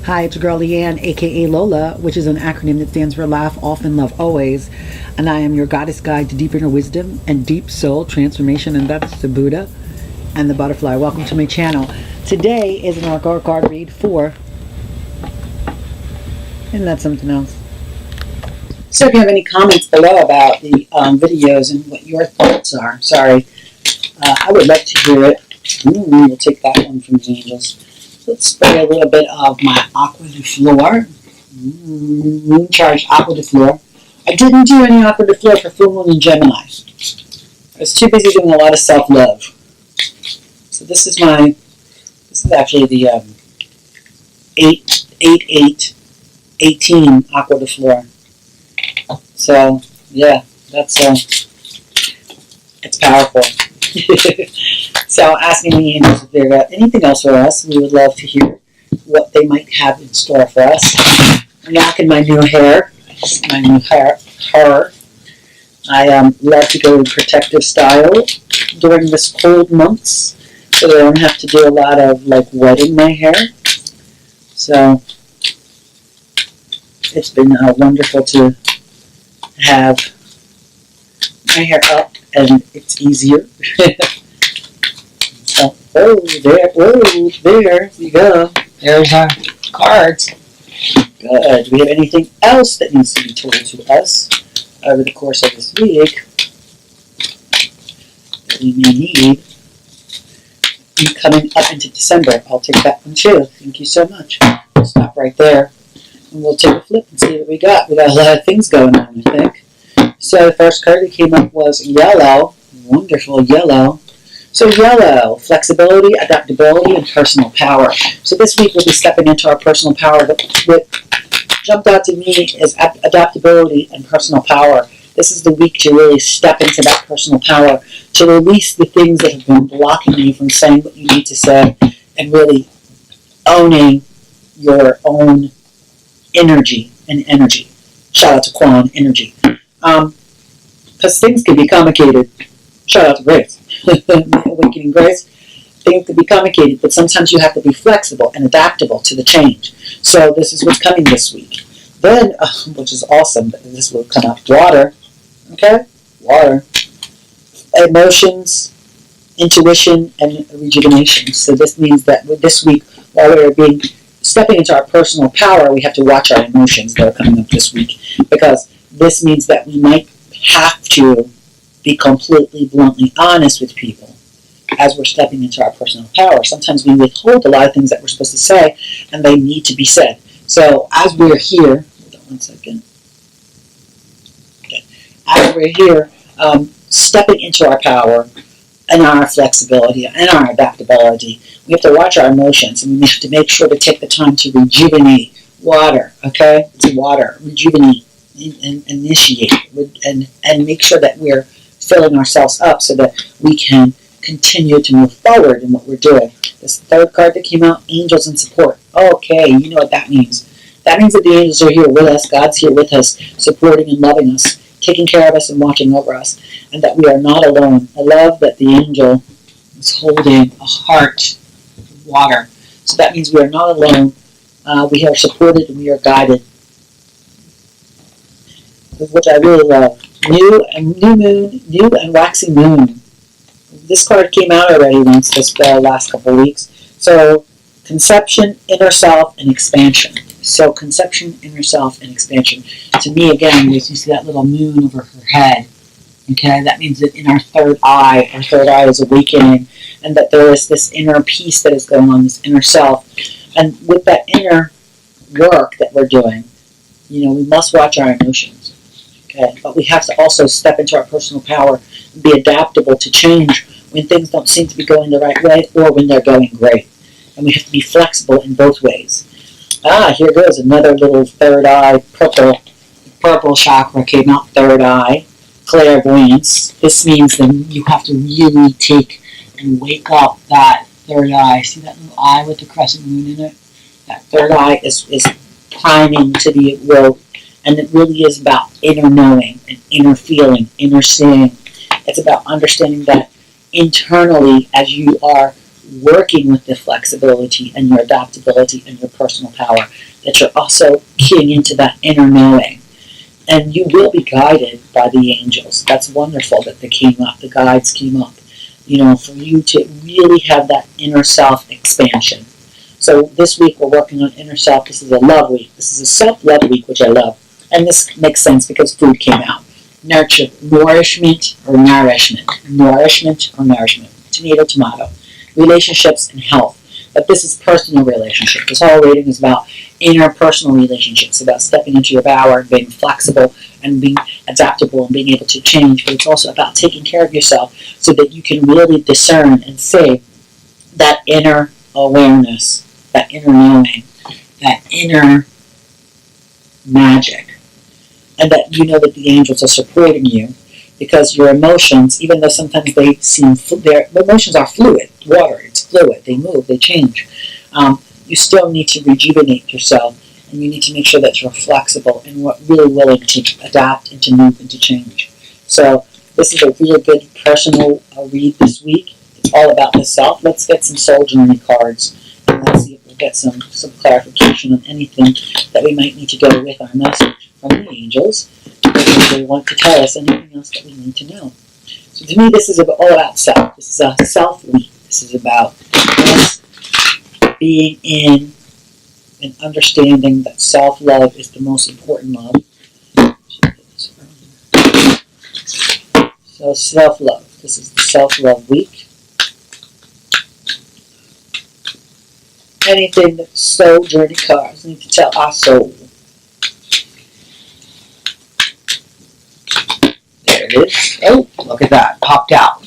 Hi, it's your girl Leanne, aka Lola, which is an acronym that stands for Laugh Often, Love Always. And I am your goddess guide to deep inner wisdom and deep soul transformation, and that's the Buddha and the butterfly. Welcome to my channel. Today is an oracle card read for, and that's something else. So if you have any comments below about the videos and what your thoughts are, I would love to hear it. We'll take that one from the angels. Let's spray a little bit of my Aqua de Flor. Moon Charge Aqua de Flor. I didn't do any Aqua de Flor for full moon in Gemini. I was too busy doing a lot of self-love. So this is actually the 8-8-18 Aqua de Flor. So yeah, that's it's powerful. So asking the angels if they've got anything else for us. We would love to hear what they might have in store for us. I'm rocking my new hair. I love to go in protective style during this cold months, so that I don't have to do a lot of wetting my hair. So it's been wonderful to have my hair up, and it's easier. So, there we go. There's our cards. Good. Do we have anything else that needs to be told to us over the course of this week that we may need? And coming up into December, I'll take that one too. Thank you so much. We'll stop right there, and we'll take a flip and see what we got. We got a lot of things going on, I think. So the first card that came up was yellow. Wonderful yellow. So yellow, flexibility, adaptability, and personal power. So this week we'll be stepping into our personal power. What jumped out to me is adaptability and personal power. This is the week to really step into that personal power, to release the things that have been blocking you from saying what you need to say, and really owning your own energy and energy. Shout out to Quan, energy. Because things can be complicated. Shout out to Grace. Awakening Grace. Things can be complicated, but sometimes you have to be flexible and adaptable to the change. So this is what's coming this week. Then, which is awesome, but this will come out. Water. Okay? Water. Emotions, intuition, and rejuvenation. So this means that this week, while we're stepping into our personal power, we have to watch our emotions that are coming up this week. Because this means that we might have to be completely, bluntly honest with people as we're stepping into our personal power. Sometimes we withhold a lot of things that we're supposed to say, and they need to be said. So as we're here, hold on one second. Okay. As we're here, stepping into our power and our flexibility and our adaptability, we have to watch our emotions, and we have to make sure to take the time to rejuvenate. Water, okay? It's water. Rejuvenate and initiate and make sure that we're filling ourselves up so that we can continue to move forward in what we're doing. This third card that came out, angels and support. Okay, you know what that means. That means that the angels are here with us. God's here with us, supporting and loving us, taking care of us and watching over us, and that we are not alone. I love that the angel is holding a heart of water. So that means we are not alone. We are supported and we are guided, which I really love. New and waxing moon. This card came out already once this last couple of weeks. So conception, inner self, and expansion. So conception, inner self, and expansion. To me, again, you see that little moon over her head. Okay, that means that in our third eye is awakening, and that there is this inner peace that is going on, this inner self. And with that inner work that we're doing, we must watch our emotions. Okay, but we have to also step into our personal power and be adaptable to change when things don't seem to be going the right way or when they're going great. And we have to be flexible in both ways. Here goes another little third eye, purple chakra came out, third eye, clairvoyance. This means that you have to really take and wake up that third eye. See that little eye with the crescent moon in it? That third eye is priming to be awoke. And it really is about inner knowing and inner feeling, inner seeing. It's about understanding that internally, as you are working with the flexibility and your adaptability and your personal power, that you're also keying into that inner knowing. And you will be guided by the angels. That's wonderful that they came up, the guides came up, for you to really have that inner self expansion. So this week we're working on inner self. This is a love week. This is a self-love week, which I love. And this makes sense because food came out. Nourishment or nourishment. Nourishment or nourishment. Tomato, tomato. Relationships and health. But this is personal relationship. This whole reading is about interpersonal relationships, about stepping into your power, being flexible and being adaptable and being able to change. But it's also about taking care of yourself so that you can really discern and see that inner awareness, that inner knowing, that inner magic. And that you know that the angels are supporting you, because your emotions, even though sometimes they seem, their emotions are fluid, water, it's fluid, they move, they change. You still need to rejuvenate yourself, and you need to make sure that you're flexible and really willing to adapt and to move and to change. So this is a really good personal read this week. It's all about the self. Let's get some soul journey cards, and let's see if we'll get some clarification on anything that we might need to go with our message from the angels, if they want to tell us anything else that we need to know. So to me, this is all about self. This is a self week. This is about us being in and understanding that self-love is the most important love. So self-love. This is the self-love week. Anything that soul journey cards need to tell our soul. There it is. Oh, look at that. Popped out.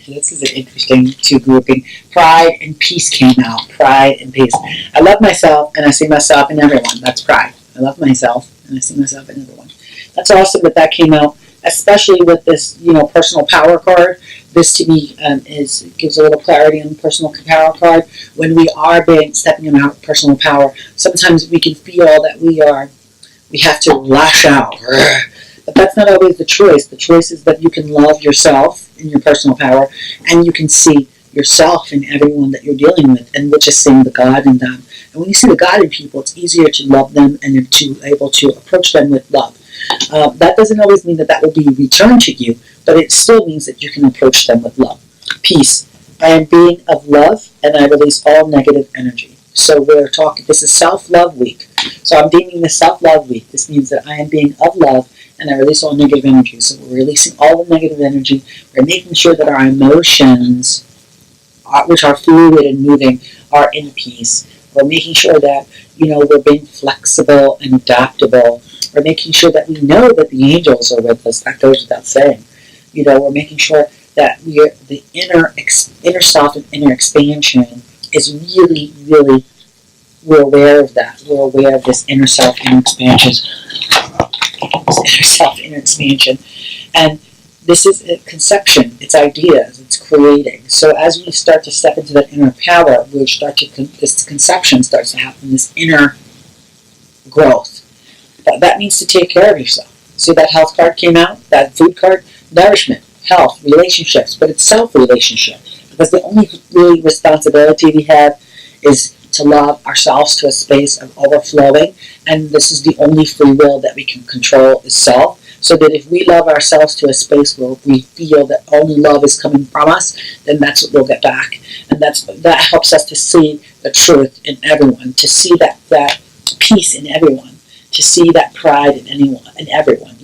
This is an interesting two grouping. Pride and peace came out. Pride and peace. I love myself and I see myself in everyone. That's pride. I love myself and I see myself in everyone. That's awesome that came out, especially with this, personal power card. This to me gives a little clarity on the personal power card. When we are stepping in our personal power, sometimes we can feel that we have to lash out. But that's not always the choice. The choice is that you can love yourself in your personal power, and you can see yourself in everyone that you're dealing with, and which is seeing the God in them. And when you see the God in people, it's easier to love them and to able to approach them with love. That doesn't always mean that will be returned to you, but it still means that you can approach them with love. Peace. I am being of love, and I release all negative energy. So we're talking, this is self-love week. So I'm deeming this self-love week. This means that I am being of love, and I release all negative energy. So we're releasing all the negative energy. We're making sure that our emotions, which are fluid and moving, are in peace. We're making sure that, we're being flexible and adaptable. We're making sure that we know that the angels are with us. That goes without saying. We're making sure that the inner self and inner expansion is really, really, we're aware of that. We're aware of this inner self, inner expansion. This inner self, inner expansion. And this is a conception. It's ideas. It's creating. So as we start to step into that inner power, this conception starts to happen, this inner growth. That means to take care of yourself. See that health card came out? That food card? Nourishment, health, relationships. But it's self-relationship. Because the only really responsibility we have is to love ourselves to a space of overflowing. And this is the only free will that we can control is self. So that if we love ourselves to a space where we feel that only love is coming from us, then that's what we'll get back. And that helps us to see the truth in everyone, to see that peace in everyone, to see that pride in everyone,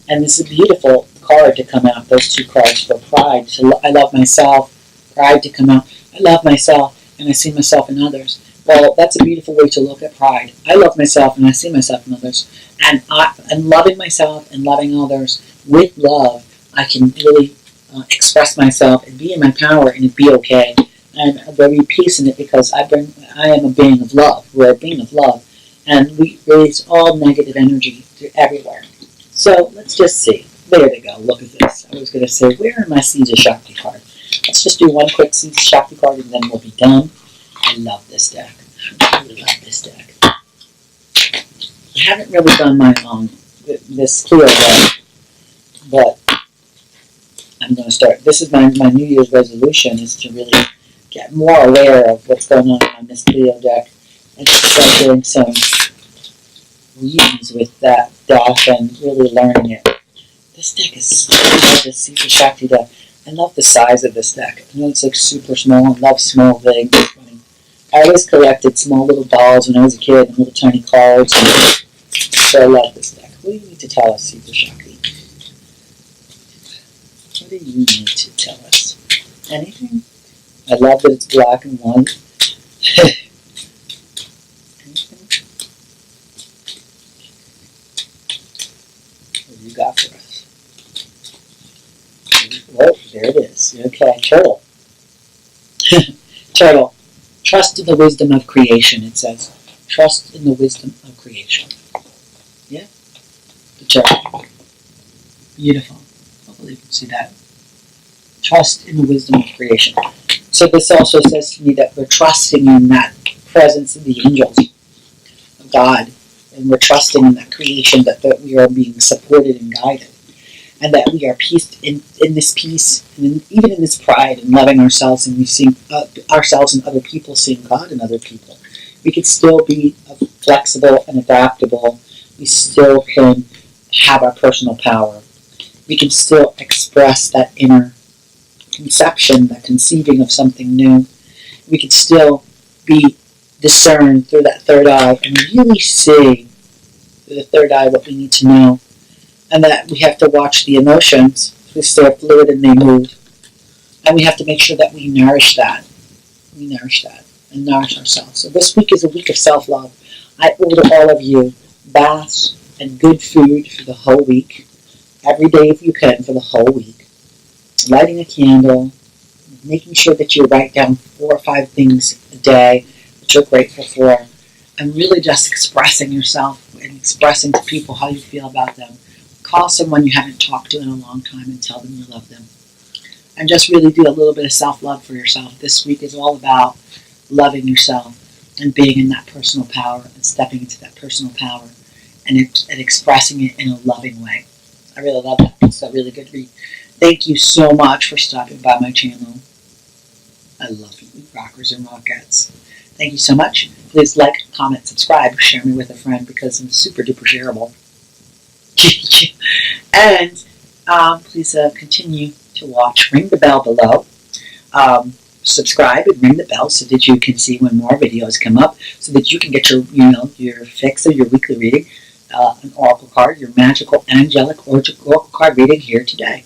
And this is a beautiful card to come out, those two cards for pride. I love myself, pride to come out. I love myself and I see myself in others. Well, that's a beautiful way to look at pride. I love myself and I see myself in others. And loving myself and loving others with love, I can really express myself and be in my power and be okay. And there be peace in it because I am a being of love. We're a being of love. And we release all negative energy to everywhere. So let's just see. There they go. Look at this. I was going to say, where are my Caesar Shakti card? Let's just do one quick Caesar Shakti card and then we'll be done. I love this deck. I really love this deck. I haven't really done my this clear deck, but I'm going to start. This is my New Year's resolution, is to really get more aware of what's going on this Leo deck and to start doing some readings with that deck and really learning it. This deck is this Super Shakti deck. I love the size of this deck. I know it's like super small. I love small things. I always collected small little dolls when I was a kid and little tiny cards. So I love this deck. What do you need to tell us, Super Shakti? What do you need to tell us? Anything? I love that it's black and white. Anything? What do you got for us? Oh, there it is. Okay, turtle. Turtle. Trust in the wisdom of creation, it says. Trust in the wisdom of creation. Yeah? The turtle. Beautiful. Hopefully you can see that. Trust in the wisdom of creation. So this also says to me that we're trusting in that presence of the angels, of God, and we're trusting in that creation, that we are being supported and guided, and that we are in this peace, and even in this pride and loving ourselves, and we see ourselves and other people, seeing God in other people. We can still be flexible and adaptable. We still can have our personal power. We can still express that inner conception, that conceiving of something new. We can still be discerned through that third eye and really see through the third eye what we need to know. And that we have to watch the emotions, because they're fluid and they move. And we have to make sure that we nourish that. We nourish that and nourish ourselves. So this week is a week of self-love. I order all of you baths and good food for the whole week. Every day if you can for the whole week. Lighting a candle. Making sure that you write down 4 or 5 things a day that you're grateful for. And really just expressing yourself and expressing to people how you feel about them. Call someone you haven't talked to in a long time and tell them you love them. And just really do a little bit of self-love for yourself. This week is all about loving yourself and being in that personal power and stepping into that personal power and expressing it in a loving way. I really love that. It's a really good read. Thank you so much for stopping by my channel. I love you, rockers and rockettes. Thank you so much. Please like, comment, subscribe, share me with a friend because I'm super duper shareable. And please continue to watch. Ring the bell below. Subscribe and ring the bell so that you can see when more videos come up, so that you can get your fix of your weekly reading, an oracle card, your magical angelic oracle card reading here today.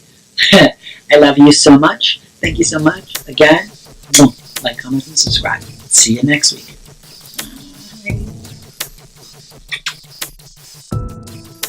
I love you so much. Thank you so much. Again, like, comment, and subscribe. See you next week. Bye.